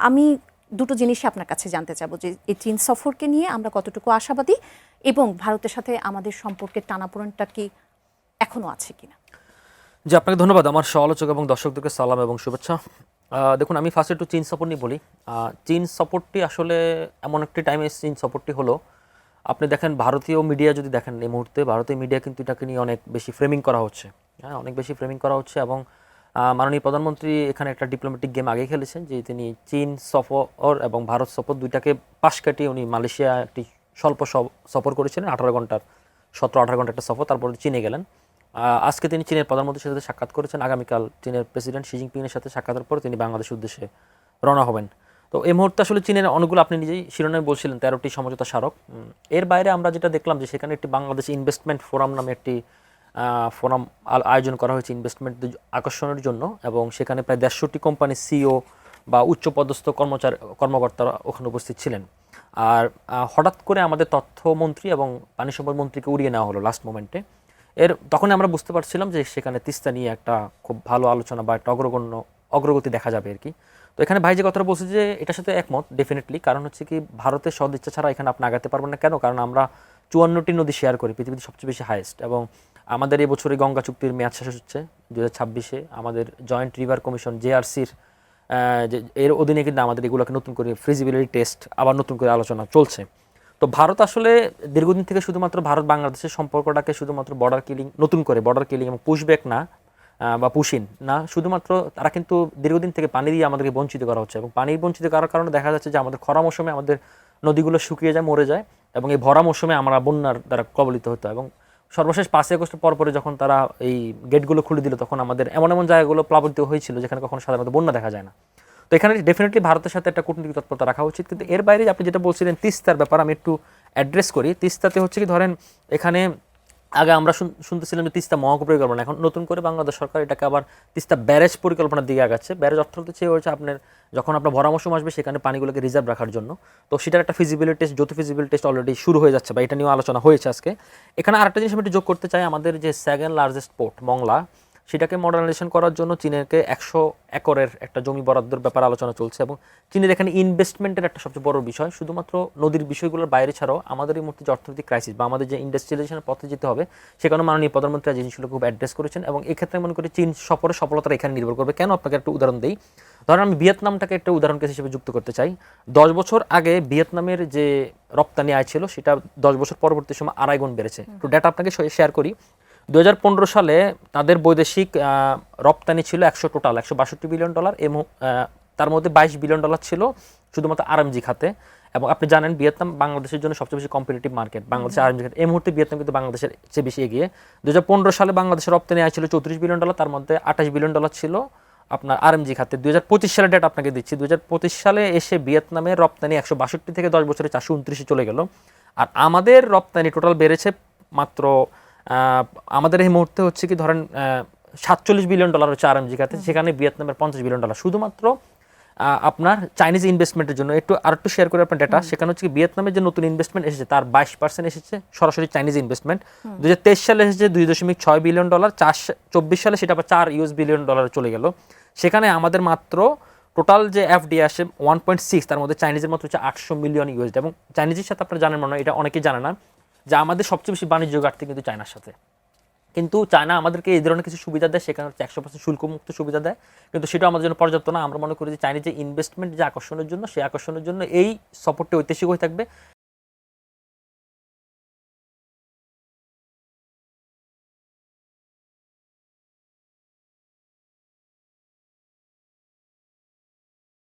আমি দুটো জিনিসই আপনার কাছে জানতে চাবো যে এই চীন সফরকে নিয়ে আমরা কতটুকু আশাবাদী এবং ভারতের সাথে আমাদের সম্পর্কের টানাপোড়েনটা কি এখনো আছে কিনা। জি, আপনাকে ধন্যবাদ। আমার সহ-আলোচক এবং দর্শকদেরকে সালাম এবং শুভেচ্ছা। দেখুন, আমি ফার্স্ট একটু চীন সফর নিয়ে বলি। চীন সফরটি আসলে এমন একটি টাইমে চীন সফরটি হলো, আপনি দেখেন ভারতীয় মিডিয়া যদি দেখেন এই মুহূর্তে ভারতীয় মিডিয়া কিন্তু এটাকে নিয়ে অনেক বেশি ফ্রেমিং করা হচ্ছে। হ্যাঁ, অনেক বেশি ফ্রেমিং করা হচ্ছে এবং মাননীয় প্রধানমন্ত্রী এখানে একটা ডিপ্লোম্যাটিক গেম আগেই খেলেছেন যে তিনি চীন সফর এবং ভারত সফর দুইটাকে পাশ কাটিয়ে উনি মালয়েশিয়া একটি স্বল্প সফর করেছিলেন 18 ঘন্টার 17-18 ঘন্টার একটা সফর, তারপরে চীনে গেলেন। আজকে তিনি চীনের প্রধানমন্ত্রীর সাথে সাক্ষাৎ করেছেন। আগামীকাল চীনের প্রেসিডেন্ট শি জিনপিংয়ের সাথে সাক্ষাতের পর তিনি বাংলাদেশের উদ্দেশ্যে রওনা হবেন। তো এই মুহূর্তে আসলে চীনের অনেকগুলো, আপনি নিজেই শিরোনামে বলছিলেন 13টি সমঝোতা স্মারক। এর বাইরে আমরা যেটা দেখলাম যে সেখানে একটি বাংলাদেশ ইনভেস্টমেন্ট ফোরাম নামে একটি ফোরাম আয়োজন করা হয়েছে ইনভেস্টমেন্ট আকর্ষণের জন্য, এবং সেখানে প্রায় 150টি কোম্পানির সিইও বা উচ্চপদস্থ কর্মকর্তারা ওখানে উপস্থিত ছিলেন। আর হঠাৎ করে আমাদের তথ্যমন্ত্রী এবং পানি সম্পদ মন্ত্রীকে উড়িয়ে নেওয়া হলো লাস্ট মোমেন্টে। তখনই আমরা বুঝতে পারছিলাম যে সেখানে তিস্তা নিয়ে একটা খুব ভালো আলোচনা বা একটা অগ্রগতি দেখা যাবে আর কি। তো এখানে ভাই যে কথাটা বলছে যে এটার সাথে একমত ডেফিনেটলি। কারণ হচ্ছে কি, ভারতের সদিচ্ছা ছাড়া এখানে আপনি আগাতে পারবেন না। কেন? কারণ আমরা 54টি নদী শেয়ার করি, পৃথিবীতে সবচেয়ে বেশি হাইয়েস্ট, এবং আমাদের এই বছরে গঙ্গা চুক্তির মেয়াদ শেষ হচ্ছে 2026-এ। আমাদের জয়েন্ট রিভার কমিশন জেআরসির এর অধীনে কিন্তু আমাদের এগুলোকে নতুন করে ফিজিবিলিটি টেস্ট আবার নতুন করে আলোচনা চলছে। তো ভারত আসলে দীর্ঘদিন থেকে শুধুমাত্র ভারত বাংলাদেশের সম্পর্কটাকে শুধুমাত্র বর্ডার কিলিং, নতুন করে বর্ডার কিলিং এবং পুশব্যাক না বা পুশিন না, শুধুমাত্র তারা কিন্তু দীর্ঘদিন থেকে পানি দিয়ে আমাদেরকে বঞ্চিত করা হচ্ছে, এবং পানি বঞ্চিত করার কারণে দেখা যাচ্ছে যে আমাদের খরা মৌসুমে আমাদের নদীগুলো শুকিয়ে যায়, মরে যায়, এবং এই ভরা মৌসুমে আমরা বন্যার দ্বারা কবলিত হতো। এবং সর্বশেষ 5ই আগস্ট পরপরে যখন তারা এই গেটগুলো খুলে দিল, তখন আমাদের এমন এমন জায়গাগুলো প্লাবিত হয়েছিল যেখানে কখনো সাধারণত বন্যা দেখা যায় না। তো এখানে ডেফিনেটলি ভারতের সাথে একটা কূটনৈতিক তৎপরতা রাখা উচিত। কিন্তু এর বাইরে আপনি যেটা বলছিলেন তিস্তার ব্যাপার, আমি একটু অ্যাড্রেস করি। তিস্তাতে হচ্ছে কি, ধরেন এখানে আগে আমরা শুনতেছিলাম যে তিস্তা মহা পরিকল্পনা, এখন নতুন করে বাংলাদেশ সরকার এটাকে আবার তিস্তা ব্যারেজ পরিকল্পনার দিকে আগাচ্ছে। ব্যারেজ অর্থ হচ্ছে আপনার যখন আপনার ভরা মৌসুম আসবে সেখানে পানিগুলোকে রিজার্ভ রাখার জন্য। তো সেটার একটা ফিজিবিলিটি টেস্ট, যৌথ ফিজিবিলিটি টেস্ট অলরেডি শুরু হয়ে যাচ্ছে বা এটা নিয়েও আলোচনা হয়েছে আজকে। এখানে আরেকটা জিনিস আমি একটু যোগ করতে চাই, আমাদের যে সেকেন্ড লার্জেস্ট পোর্ট মংলা, সেটাকে মডার্নাইজেশন করার জন্য চীনকে 100 একরের একটা জমি বরাদ্দের ব্যাপারে আলোচনা চলছে, এবং চীনের এখানে ইনভেস্টমেন্টের একটা সবচেয়ে বড় বিষয়। শুধুমাত্র নদীর বিষয়গুলোর বাইরে ছাড়াও আমাদের এই মুহূর্তে যে অর্থনৈতিক ক্রাইসিস বা আমাদের যে ইন্ডাস্ট্রিয়ালাইজেশনের পথে যেতে হবে, সেখানে মাননীয় প্রধানমন্ত্রী জিনিসগুলো খুব অ্যাড্রেস করেছেন, এবং এক্ষেত্রে মনে করি চীন সফরের সফলতা এখানে নির্ভর করবে। কেন? আপনাকে একটা উদাহরণ দিই। ধরেন আমি ভিয়েতনামটাকে একটা উদাহরণ কেস হিসেবে যুক্ত করতে চাই। 10 বছর আগে ভিয়েতনামের যে রপ্তানি আয় ছিল সেটা 10 বছর পরবর্তী সময় 2.5 গুণ বেড়েছে। একটু ডেটা আপনাকে শেয়ার করি। 2015 সালে তাদের বৈদেশিক রপ্তানি ছিল টোটাল $162 বিলিয়ন, এবং তার মধ্যে $22 বিলিয়ন ছিল শুধুমাত্র আরএমজি খাতে। এবং আপনি জানেন ভিয়েতনাম বাংলাদেশের জন্য সবচেয়ে বেশি কম্পিটিটিভ মার্কেট, বাংলাদেশের আরএমজি খাতে। এই মুহূর্তে ভিয়েতনাম কিন্তু বাংলাদেশের চেয়ে বেশি এগিয়ে। 2015 সালে বাংলাদেশের রপ্তানি আয় ছিল $34 বিলিয়ন, তার মধ্যে $28 বিলিয়ন ছিল আপনার আরএমজি খাতে। 2025 সালের ডেটা আপনাকে দিচ্ছি। 2025 সালে এসে ভিয়েতনামের রপ্তানি 162 থেকে 10 বছরে 429 চলে গেল, আর আমাদের রপ্তানি টোটাল বেড়েছে মাত্র আমাদের এই মুহূর্তে হচ্ছে কি, ধরেন $47 বিলিয়ন হচ্ছে আরএমজি খাতে, সেখানে ভিয়েতনামের $50 বিলিয়ন, শুধুমাত্র আপনার চাইনিজ ইনভেস্টমেন্টের জন্য। আরেকটু শেয়ার করে আপনার ডেটা, সেখানে হচ্ছে কি ভিয়েতনামের যে নতুন ইনভেস্টমেন্ট এসেছে তার 22% এসেছে সরাসরি চাইনিজ ইনভেস্টমেন্ট। 2023 সালে এসেছে $2.6 বিলিয়ন, 24 সালে সেটা আবার $4 বিলিয়ন চলে গেল। সেখানে আমাদের মাত্র টোটাল যে এফডিআই আসে 1.6, তার মধ্যে চাইনিজের মাত্র হচ্ছে $800 মিলিয়ন। এবং চাইনিজের সাথে আপনারা জানেন মনে হয়, এটা অনেকেই জানে না, যে আমাদের সবচেয়ে বেশি বাণিজ্য ঘাটতি কিন্তু চায়নার সাথে। কিন্তু চায়না আমাদেরকে এই ধরনের কিছু সুবিধা দেয়, সেখানে হচ্ছে 100% শুল্কমুক্ত সুবিধা দেয়, কিন্তু সেটা আমাদের জন্য পর্যাপ্ত না। আমরা মনে করি যে চাইনিজ যে ইনভেস্টমেন্ট যে আকর্ষণের জন্য, সেই আকর্ষণের জন্য এই সফরটি ঐতিহাসিক হয়ে থাকবে,